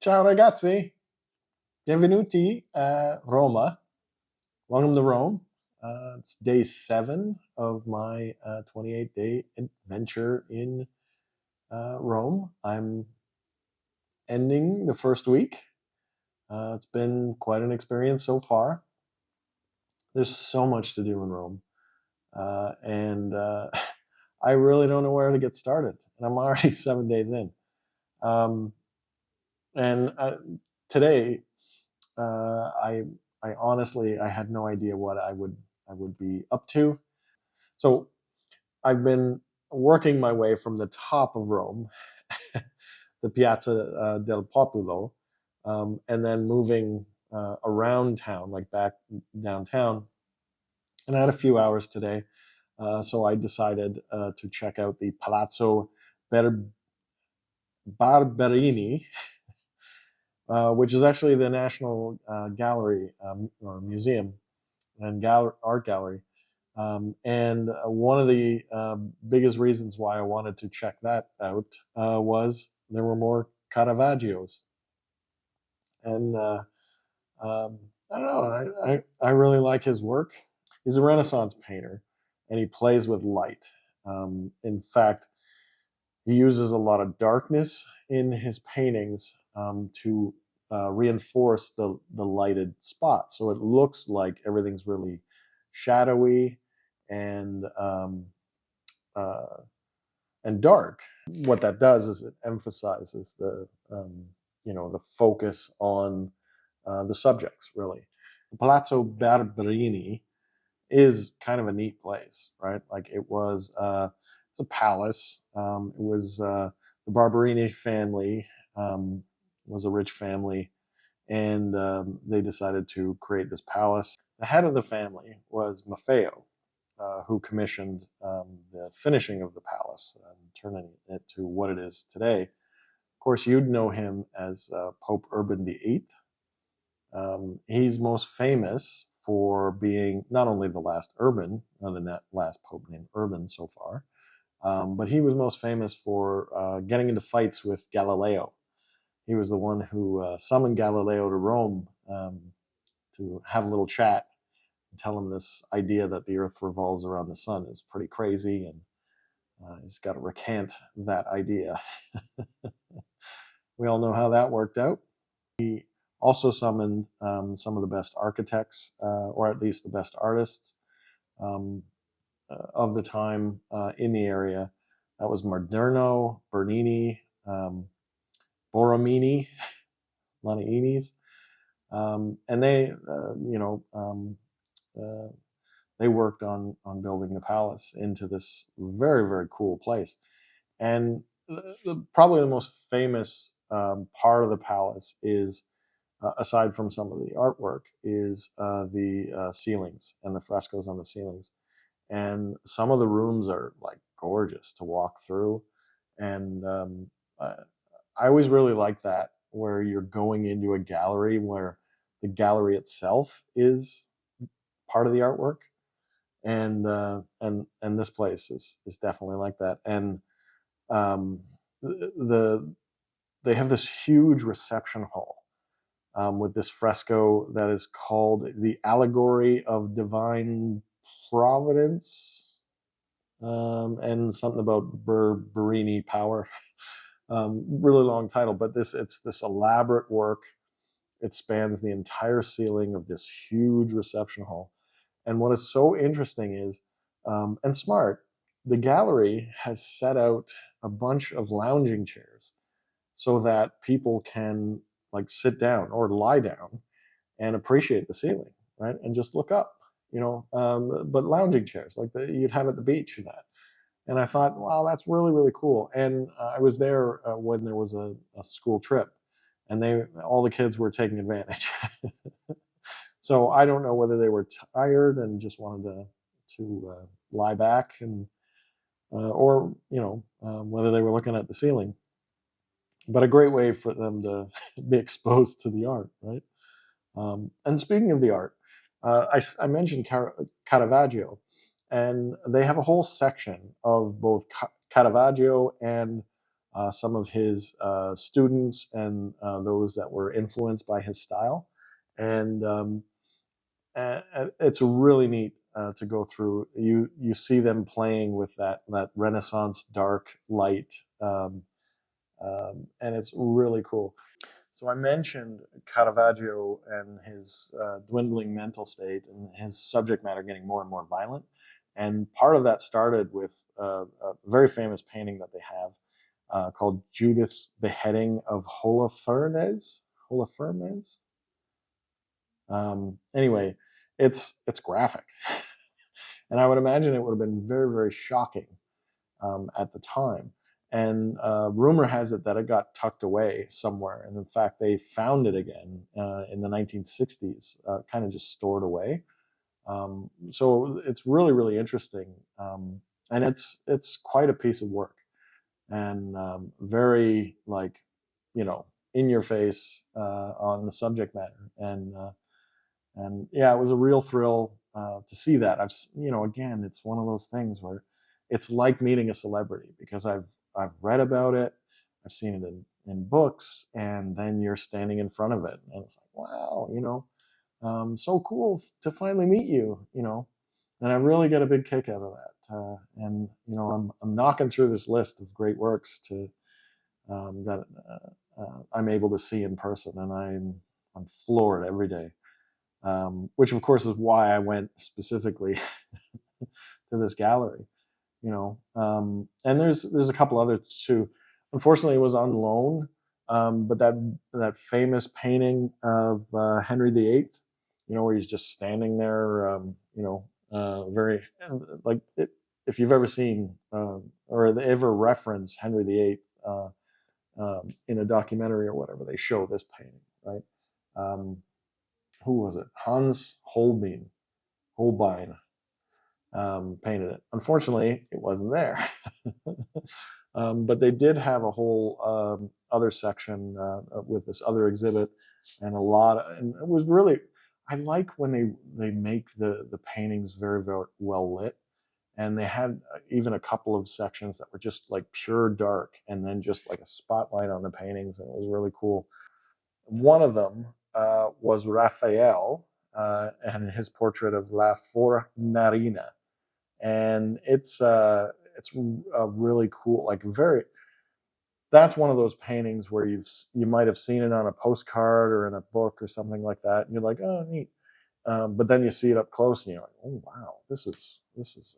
Ciao ragazzi, benvenuti a Roma. Welcome to Rome. It's day 7 of my 28-day adventure in Rome. I'm ending the first week. It's been quite an experience so far. There's so much to do in Rome. And I really don't know where to get started. And I'm already 7 days in. And today, I honestly I had no idea what I would be up to. So I've been working my way from the top of Rome, the Piazza del Popolo, and then moving around town, like back downtown. And I had a few hours today, so I decided to check out the Palazzo Barberini, which is actually the National Gallery or Museum and art gallery. And one of the biggest reasons why I wanted to check that out was there were more Caravaggios. And I don't know, I really like his work. He's a Renaissance painter and he plays with light. In fact, he uses a lot of darkness in his paintings to reinforce the lighted spots. So it looks like everything's really shadowy and uh, and dark. What that does is it emphasizes the focus on the subjects really. The Palazzo Barberini is kind of a neat place, right? Like it's a palace. It was the Barberini family was a rich family, and they decided to create this palace. The head of the family was Maffeo, who commissioned the finishing of the palace and turning it to what it is today. Of course, you'd know him as Pope Urban VIII. He's most famous for being not only the last the last pope named Urban so far, but he was most famous for getting into fights with Galileo. He was the one who summoned Galileo to Rome to have a little chat and tell him this idea that the earth revolves around the sun is pretty crazy, and he's got to recant that idea. We all know how that worked out. He also summoned some of the best architects, or at least the best artists of the time in the area. That was Moderno, Bernini, Borromini, Laninis, and they worked on building the palace into this very, very cool place. And probably the most famous part of the palace is, aside from some of the artwork, is the ceilings and the frescoes on the ceilings. And some of the rooms are like gorgeous to walk through. And I always really like that, where you're going into a gallery where the gallery itself is part of the artwork. And this place is definitely like that. And um, they have this huge reception hall with this fresco that is called the Allegory of Divine Providence, and something about Barberini power. Really long title, but it's this elaborate work. It spans the entire ceiling of this huge reception hall. And what is so interesting is, and smart, the gallery has set out a bunch of lounging chairs so that people can like sit down or lie down and appreciate the ceiling, right? And just look up, but lounging chairs like you'd have at the beach and that. And I thought, wow, that's really, really cool. And I was there when there was a school trip, and all the kids were taking advantage. So I don't know whether they were tired and just wanted to lie back, and or whether they were looking at the ceiling. But a great way for them to be exposed to the art, right? And speaking of the art, I mentioned Caravaggio, and they have a whole section of both Caravaggio and some of his students and those that were influenced by his style. And it's really neat to go through. You see them playing with that Renaissance dark light, and it's really cool. So I mentioned Caravaggio and his dwindling mental state and his subject matter getting more and more violent. And part of that started with a very famous painting that they have called Judith's Beheading of Holofernes. Holofernes. Anyway, it's graphic, and I would imagine it would have been very, very shocking at the time. And rumor has it that it got tucked away somewhere. And in fact, they found it again in the 1960s, kind of just stored away. So it's really, really interesting. And it's quite a piece of work, and very, like, in your face on the subject matter. And yeah, it was a real thrill to see that. Again, it's one of those things where it's like meeting a celebrity, because I've read about it, I've seen it in books, and then you're standing in front of it, and it's like, wow, so cool to finally meet you, and I really get a big kick out of that. And I'm knocking through this list of great works that I'm able to see in person, and I'm floored every day. Which of course is why I went specifically to this gallery. And there's a couple others too. Unfortunately, it was on loan, but that famous painting of Henry VIII, where he's just standing there, very like if you've ever seen or ever reference Henry VIII in a documentary or whatever, they show this painting, right? Um, who was it? Hans Holbein painted it. Unfortunately, it wasn't there. But they did have a whole other section with this other exhibit, and and it was really, I like when they make the paintings very, very well lit. And they had even a couple of sections that were just like pure dark, and then just like a spotlight on the paintings, and it was really cool. One of them was Raphael and his portrait of La Fornarina, and it's a really cool, like very. That's one of those paintings where you might have seen it on a postcard or in a book or something like that, and you're like, oh, neat. But then you see it up close, and you're like, oh wow, this is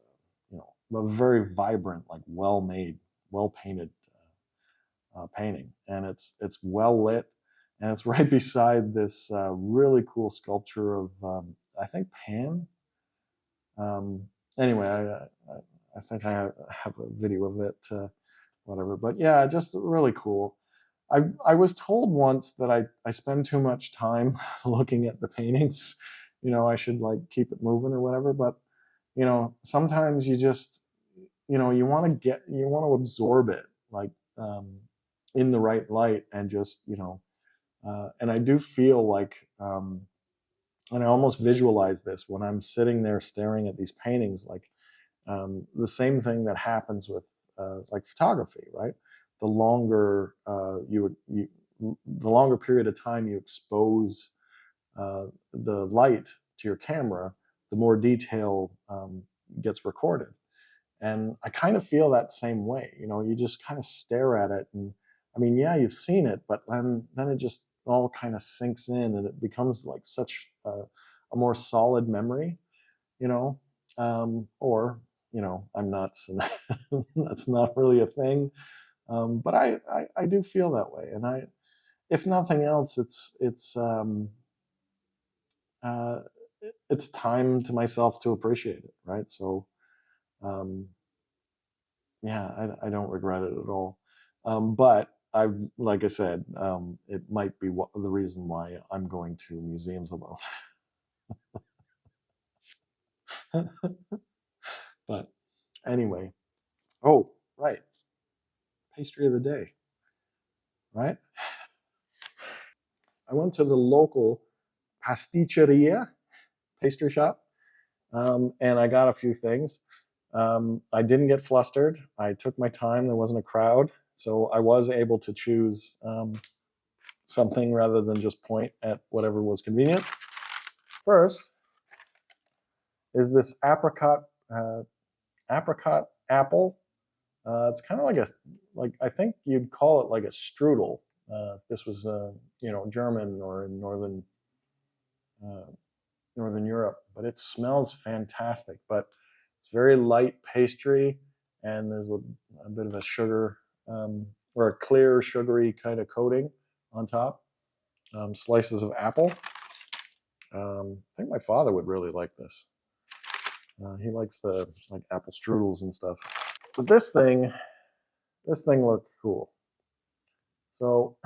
a very vibrant, like well made, well painted painting, and it's well lit, and it's right beside this really cool sculpture of I think Pan. Um, anyway, I think I have a video of it, whatever. But yeah, just really cool. I was told once that I spend too much time looking at the paintings. I should like keep it moving or whatever. But sometimes you just you want to absorb it, like in the right light, and just and I do feel like and I almost visualize this when I'm sitting there staring at these paintings, like the same thing that happens with like photography, right? The longer the longer period of time you expose the light to your camera, the more detail gets recorded. And I kind of feel that same way. You just kind of stare at it, and I mean, yeah, you've seen it, but then it just all kind of sinks in, and it becomes like such a more solid memory, you know. Or I'm nuts, and that's not really a thing. But I do feel that way, and if nothing else, uh, it's time to myself to appreciate it, right? So um, yeah, I don't regret it at all. But like I said, it might be the reason why I'm going to museums alone. But anyway, oh, right, pastry of the day, right? I went to the local pasticceria, pastry shop, and I got a few things. I didn't get flustered. I took my time. There wasn't a crowd, So I was able to choose something rather than just point at whatever was convenient. First is this apricot apple. It's kind of like I think you'd call it like a strudel if this was German or in northern Europe. But it smells fantastic. But it's very light pastry, and there's a bit of a sugar or a clear sugary kind of coating on top. Slices of apple. I think my father would really like this. He likes the like apple strudels and stuff. But this thing looked cool. So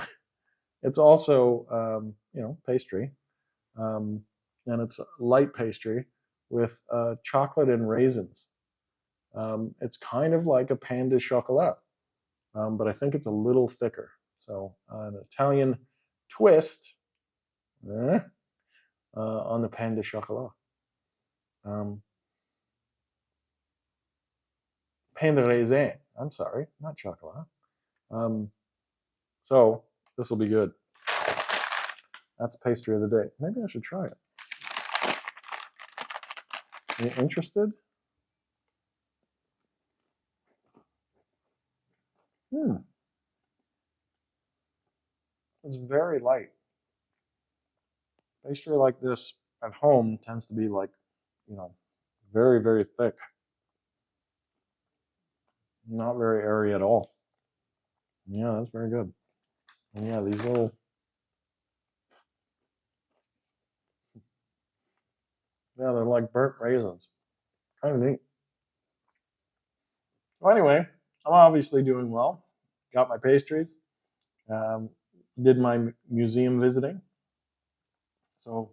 it's also pastry, and it's light pastry with chocolate and raisins. It's kind of like a pain de chocolat, but I think it's a little thicker. So an Italian twist on the pain de chocolat. Pain de raisin. I'm sorry, not chocolat. So this will be good. That's pastry of the day. Maybe I should try it. Are you interested? It's very light. Pastry like this at home tends to be like, very, very thick. Not very airy at all. Yeah, that's very good. And yeah, these little, they're like burnt raisins. Kind of neat. Well, anyway, I'm obviously doing well. Got my pastries. Um, did my museum visiting. So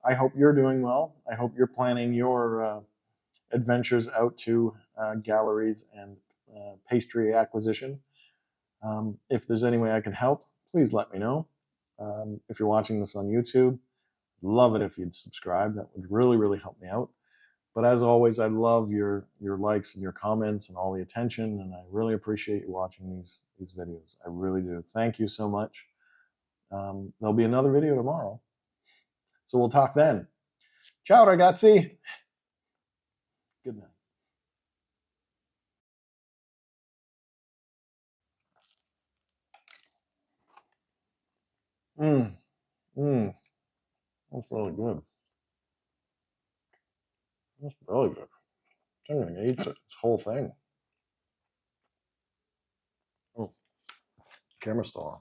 I hope you're doing well. I hope you're planning your adventures out to galleries and pastry acquisition. If there's any way I can help, please let me know. If you're watching this on YouTube, love it if you'd subscribe. That would really, really help me out. But as always, I love your likes and your comments and all the attention, and I really appreciate you watching these videos. I really do. Thank you so much. There'll be another video tomorrow, so we'll talk then. Ciao, ragazzi. Good night. Mmm, mmm. That's really good. That's really good. I'm gonna eat this whole thing. Oh, camera's still on.